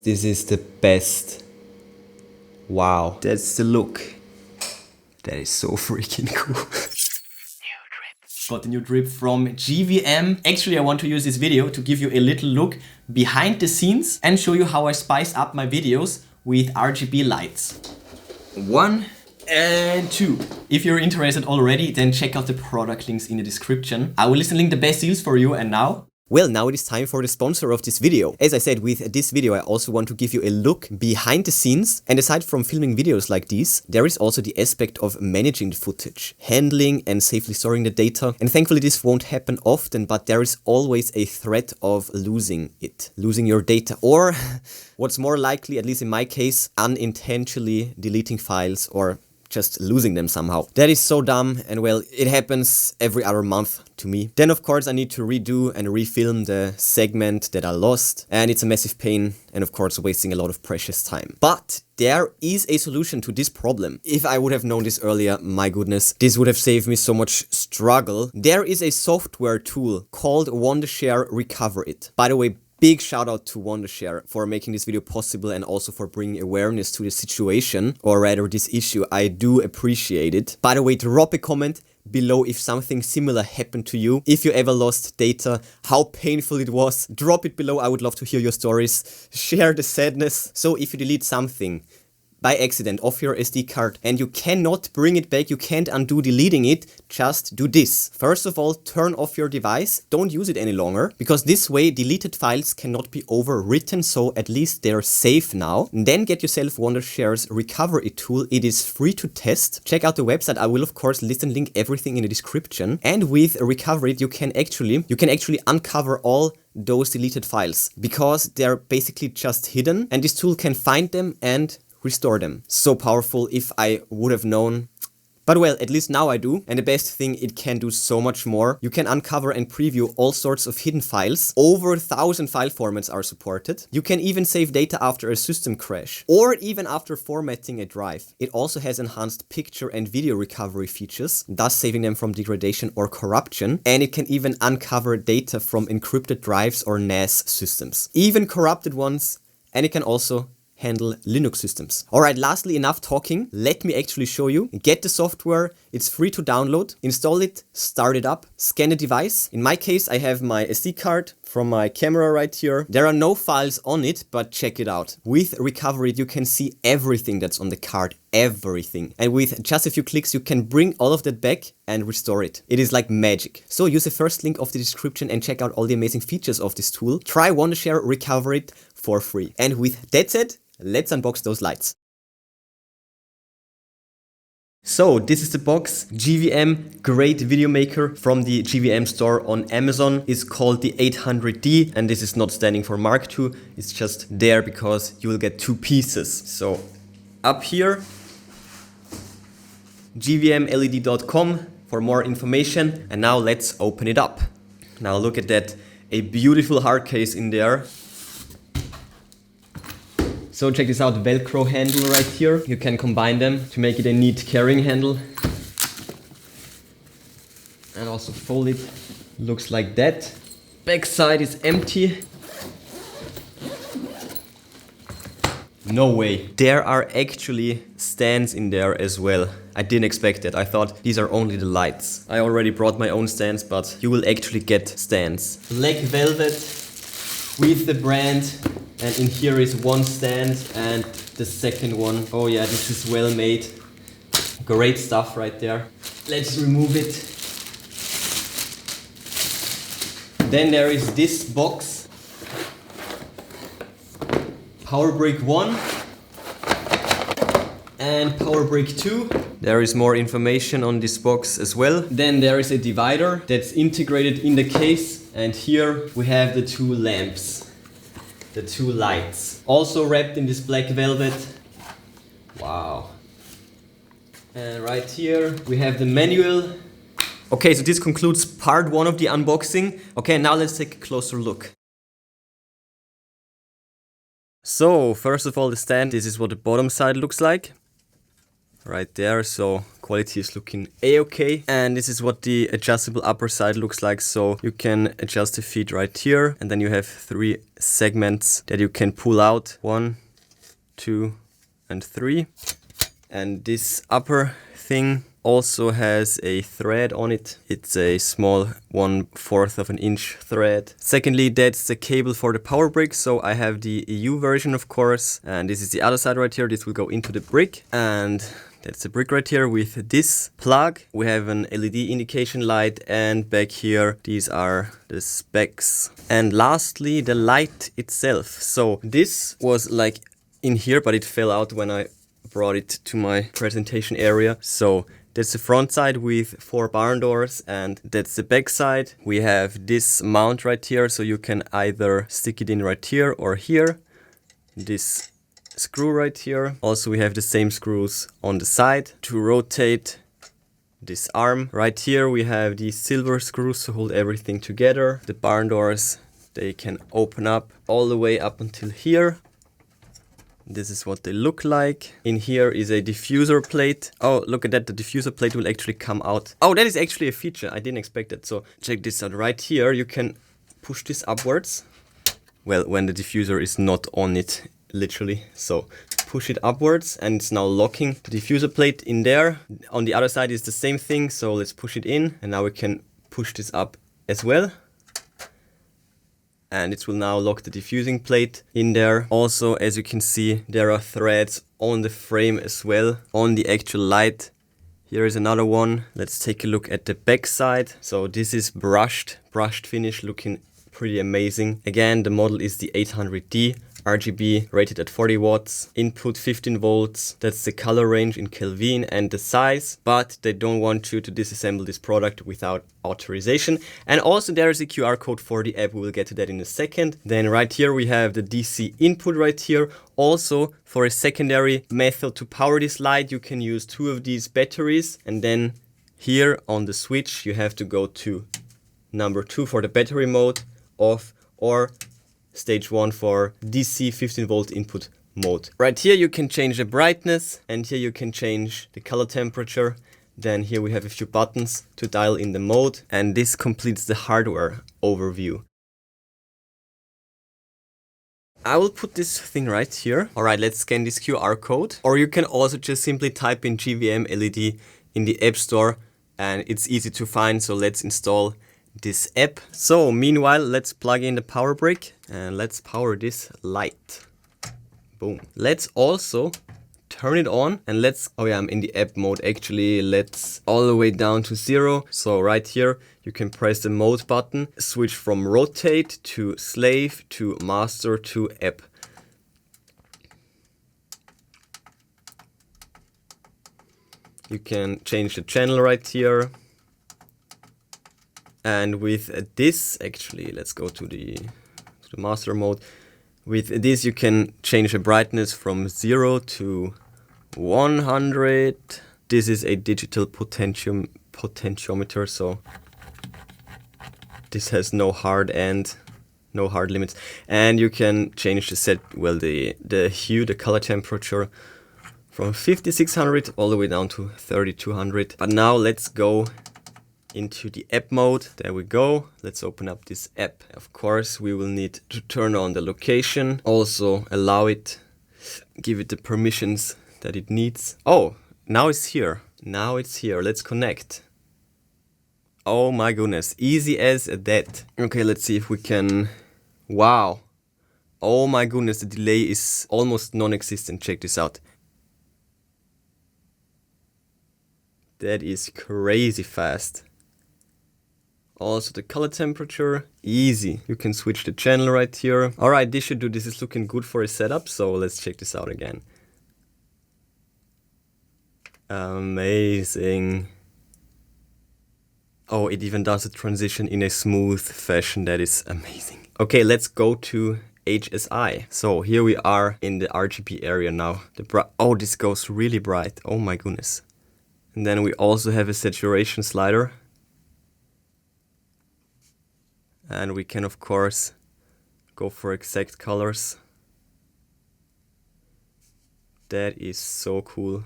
This is the best. Wow, that's the look. That is so freaking cool. Got the new drip from GVM. Actually, I want to use this video to give you a little look behind the scenes and show you how I spice up my videos with RGB lights. 1 and 2. If you're interested already, then check out the product links in the description. I will link the best deals for you, and now it is time for the sponsor of this video. As I said, with this video I also want to give you a look behind the scenes, and aside from filming videos like these, there is also the aspect of managing the footage, handling and safely storing the data. And thankfully this won't happen often, but there is always a threat of losing it, losing your data, or what's more likely, at least in my case, unintentionally deleting files or just losing them somehow. That is so dumb, and well, it happens every other month to me. Then of course I need to redo and refilm the segment that I lost, and it's a massive pain and of course wasting a lot of precious time. But there is a solution to this problem. If I would have known this earlier, my goodness, this would have saved me so much struggle. There is a software tool called Wondershare Recoverit. By the way, big shout out to Wondershare for making this video possible and also for bringing awareness to the situation, or rather this issue. I do appreciate it. By the way, drop a comment below if something similar happened to you. If you ever lost data, how painful it was. Drop it below, I would love to hear your stories. Share the sadness. So if you delete something by accident off your SD card and you cannot bring it back, you can't undo deleting it, just do this. First of all, turn off your device, don't use it any longer, because this way deleted files cannot be overwritten, so at least they're safe now. Then get yourself Wondershare's Recoverit tool. It is free to test. Check out the website, I will of course link everything in the description. And with Recoverit you can actually uncover all those deleted files, because they're basically just hidden, and this tool can find them and restore them. So powerful. If I would have known. But well, at least now I do. And the best thing, it can do so much more. You can uncover and preview all sorts of hidden files. Over 1,000 file formats are supported. You can even save data after a system crash, or even after formatting a drive. It also has enhanced picture and video recovery features, thus saving them from degradation or corruption. And it can even uncover data from encrypted drives or NAS systems, even corrupted ones. And it can also handle Linux systems. Alright, lastly, enough talking. Let me actually show you. Get the software, it's free to download. Install it, start it up, scan the device. In my case, I have my SD card from my camera right here. There are no files on it, but check it out. With Recoverit, you can see everything that's on the card, everything. And with just a few clicks, you can bring all of that back and restore it. It is like magic. So use the first link of the description and check out all the amazing features of this tool. Try Wondershare Recoverit for free. And with that said, let's unbox those lights. So this is the box. GVM, great video maker from the GVM store on Amazon. It's called the 800D, and this is not standing for Mark II. It's just there because you will get 2 pieces. So up here, gvmled.com for more information. And now let's open it up. Now look at that, a beautiful hard case in there. So check this out, Velcro handle right here. You can combine them to make it a neat carrying handle. And also fold it, looks like that. Back side is empty. No way. There are actually stands in there as well. I didn't expect that. I thought these are only the lights. I already brought my own stands, but you will actually get stands. Black velvet with the brand. And in here is one stand and the second one. Oh yeah, this is well made. Great stuff right there. Let's remove it. Then there is this box. Power brick 1 and power brick 2. There is more information on this box as well. Then there is a divider that's integrated in the case. And here we have the 2 lamps. The 2 lights, also wrapped in this black velvet. Wow. And right here we have the manual. Okay, so this concludes part 1 of the unboxing. Okay, now let's take a closer look. So first of all, the stand, this is what the bottom side looks like. Right there, so quality is looking a-okay. And this is what the adjustable upper side looks like. So you can adjust the feet right here, and then you have 3 segments that you can pull out. 1, 2, and 3. And this upper thing also has a thread on it. It's a small 1/4 of an inch thread. Secondly, that's the cable for the power brick. So I have the EU version, of course, and this is the other side right here. This will go into the brick, and that's the brick right here with this plug. We have an LED indication light, and back here, these are the specs. And lastly, the light itself. So this was like in here, but it fell out when I brought it to my presentation area. So that's the front side with 4 barn doors, and that's the back side. We have this mount right here, so you can either stick it in right here or here. This screw right here. Also, we have the same screws on the side to rotate this arm. Right here, we have these silver screws to hold everything together. The barn doors, they can open up all the way up until here. This is what they look like. In here is a diffuser plate. Oh, look at that. The diffuser plate will actually come out. Oh, that is actually a feature. I didn't expect that. So check this out. Right here, you can push this upwards. Well, when the diffuser is not on it, literally. So push it upwards, and it's now locking the diffuser plate in there. On the other side is the same thing. So let's push it in, and now we can push this up as well. And it will now lock the diffusing plate in there. Also, as you can see, there are threads on the frame as well, on the actual light. Here is another one. Let's take a look at the back side. So this is brushed finish, looking pretty amazing. Again, the model is the 800D. RGB rated at 40 watts, input 15 volts, that's the color range in Kelvin and the size, but they don't want you to disassemble this product without authorization. And also there is a QR code for the app, we will get to that in a second. Then right here we have the DC input right here. Also for a secondary method to power this light, you can use 2 of these batteries, and then here on the switch you have to go to number 2 for the battery mode, off, or stage 1 for DC 15 volt input mode. Right here you can change the brightness, and here you can change the color temperature. Then here we have a few buttons to dial in the mode, and this completes the hardware overview. I will put this thing right here. Alright, let's scan this QR code. Or you can also just simply type in GVM LED in the App Store, and it's easy to find, so let's install this app. So meanwhile, let's plug in the power brick and let's power this light. Boom. Let's also turn it on, and let's, oh yeah, I'm in the app mode actually. Let's all the way down to 0. So right here you can press the mode button, switch from rotate to slave to master to app. You can change the channel right here. And with this, actually, let's go to the master mode. With this, you can change the brightness from 0 to 100. This is a digital potentiometer, so this has no hard end, no hard limits. And you can change the the hue, the color temperature from 5600 all the way down to 3200. But now let's go into the app mode. There we go. Let's open up this app. Of course, we will need to turn on the location. Also allow it, give it the permissions that it needs. Oh, now it's here. Now it's here. Let's connect. Oh my goodness. Easy as that. Okay, let's see if we can. Wow. Oh my goodness. The delay is almost non-existent. Check this out. That is crazy fast. Also the color temperature, easy. You can switch the channel right here. Alright, this should do. This is looking good for a setup, so let's check this out again. Amazing. Oh, it even does the transition in a smooth fashion. That is amazing. Okay, let's go to HSI. So here we are in the RGB area now. Oh, this goes really bright. Oh my goodness. And then we also have a saturation slider. And we can, of course, go for exact colors. That is so cool.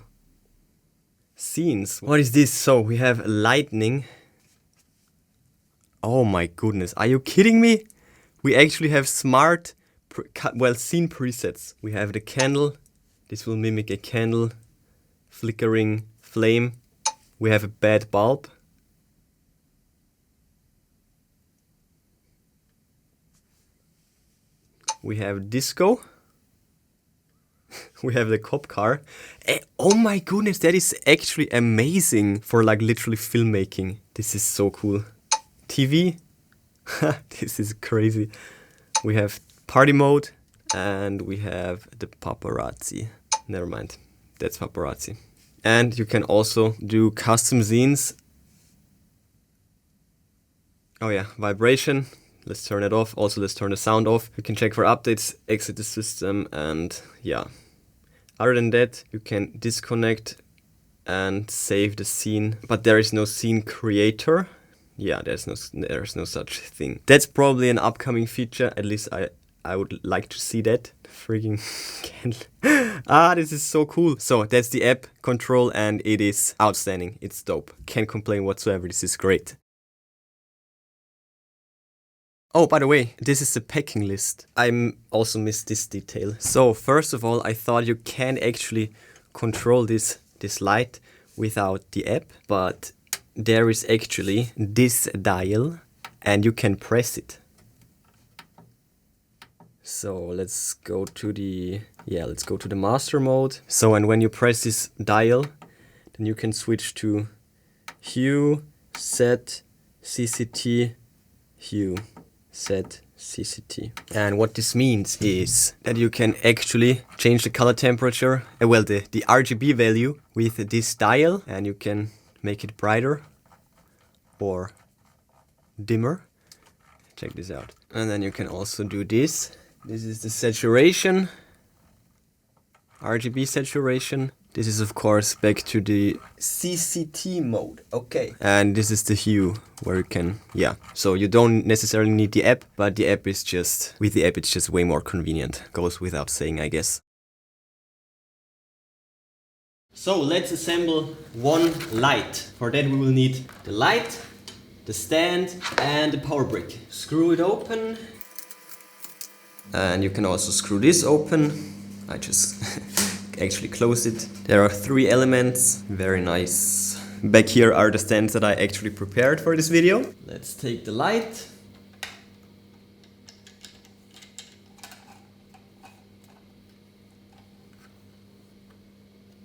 scenes. What is this? So we have lightning. Oh my goodness, are you kidding me? We actually have smart, scene presets. We have the candle. This will mimic a candle, flickering flame. We have a bad bulb. We have disco. We have the cop car. Oh my goodness, that is actually amazing for like literally filmmaking. This is so cool. TV. This is crazy. We have party mode and we have the paparazzi. Never mind, that's paparazzi. And you can also do custom scenes. Oh yeah, vibration. Let's turn it off. Also, let's turn the sound off. You can check for updates, exit the system, and yeah. Other than that, you can disconnect and save the scene, but there is no scene creator. Yeah, there's no such thing. That's probably an upcoming feature. At least I would like to see that. Freaking candle. This is so cool. So that's the app control and it is outstanding. It's dope. Can't complain whatsoever. This is great. Oh, by the way, this is the packing list. I also missed this detail. So first of all, I thought you can actually control this light without the app, but there is actually this dial and you can press it. So let's go to the master mode. So, and when you press this dial, then you can switch to hue, set, CCT, hue, set, CCT. And what this means is that you can actually change the color temperature, the RGB value with this dial, and you can make it brighter or dimmer. Check this out. And then you can also do this. This is the saturation, RGB saturation. This is of course back to the CCT mode. Okay. And this is the hue where you can, yeah. So you don't necessarily need the app, but the app is just, with the app it's just way more convenient. Goes without saying, I guess. So let's assemble one light. For that we will need the light, the stand and the power brick. Screw it open. And you can also screw this open. I just actually closed it. There are 3 elements, very nice. Back here are the stands that I actually prepared for this video. Let's take the light.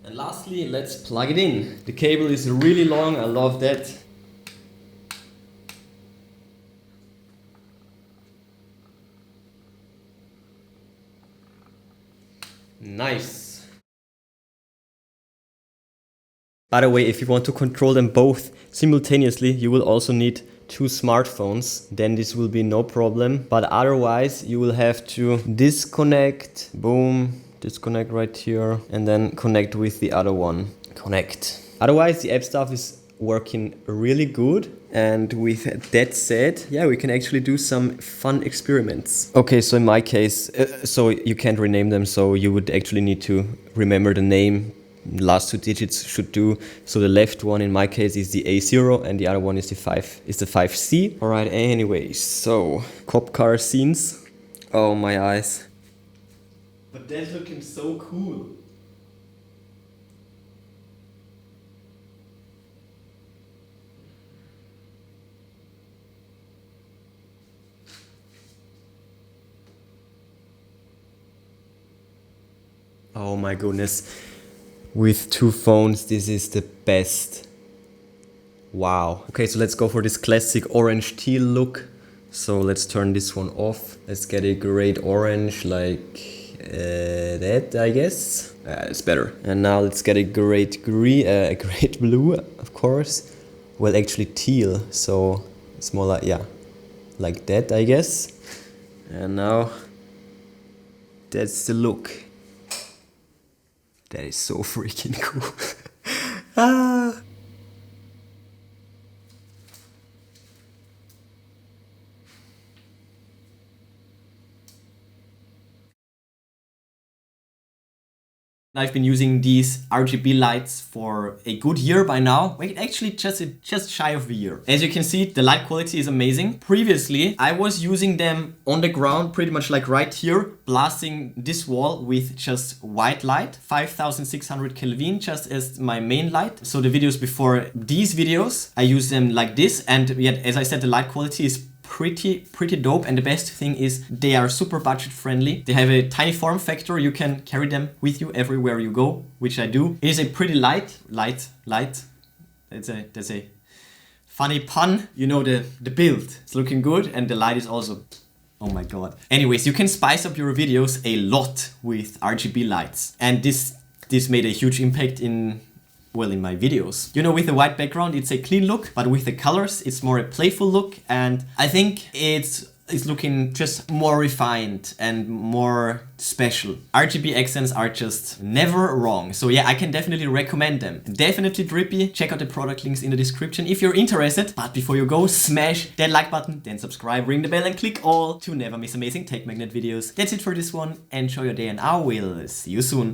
And lastly, let's plug it in. The cable is really long, I love that. Nice. By the way, if you want to control them both simultaneously, you will also need 2 smartphones. Then this will be no problem. But otherwise, you will have to disconnect, boom, disconnect right here, and then connect with the other one. Connect. Otherwise, the app stuff is working really good. And with that said, yeah, we can actually do some fun experiments. Okay, so in my case, so you can't rename them, so you would actually need to remember the name. Last 2 digits should do. So the left one in my case is the A0 and the other one is the 5C. All right, anyways, so cop car scenes. Oh, my eyes. But that's looking so cool. Oh my goodness. With 2 phones, this is the best. Wow. Okay, so let's go for this classic orange teal look. So let's turn this one off. Let's get a great orange like that, I guess. It's better. And now let's get a great green, a great blue, of course. Well, actually teal. So it's more like, yeah, like that, I guess. And now that's the look. That is so freaking cool. Ah. I've been using these RGB lights for a good year by now. Wait, actually just shy of a year. As you can see, the light quality is amazing. Previously, I was using them on the ground, pretty much like right here, blasting this wall with just white light, 5600 Kelvin, just as my main light. So the videos before these videos, I use them like this. And yet, as I said, the light quality is pretty dope, and the best thing is they are super budget friendly. They have a tiny form factor. You can carry them with you everywhere you go, which I do. It is a pretty light. That's a funny pun. You know, the build. It's looking good, and the light is also, oh my god. Anyways, you can spice up your videos a lot with RGB lights, and this made a huge impact in my videos. You know, with the white background, it's a clean look, but with the colors, it's more a playful look, and I think it's looking just more refined and more special. RGB accents are just never wrong. So yeah, I can definitely recommend them. Definitely drippy. Check out the product links in the description if you're interested. But before you go, smash that like button, then subscribe, ring the bell, and click all to never miss amazing tech magnet videos. That's it for this one. Enjoy your day, and I will see you soon.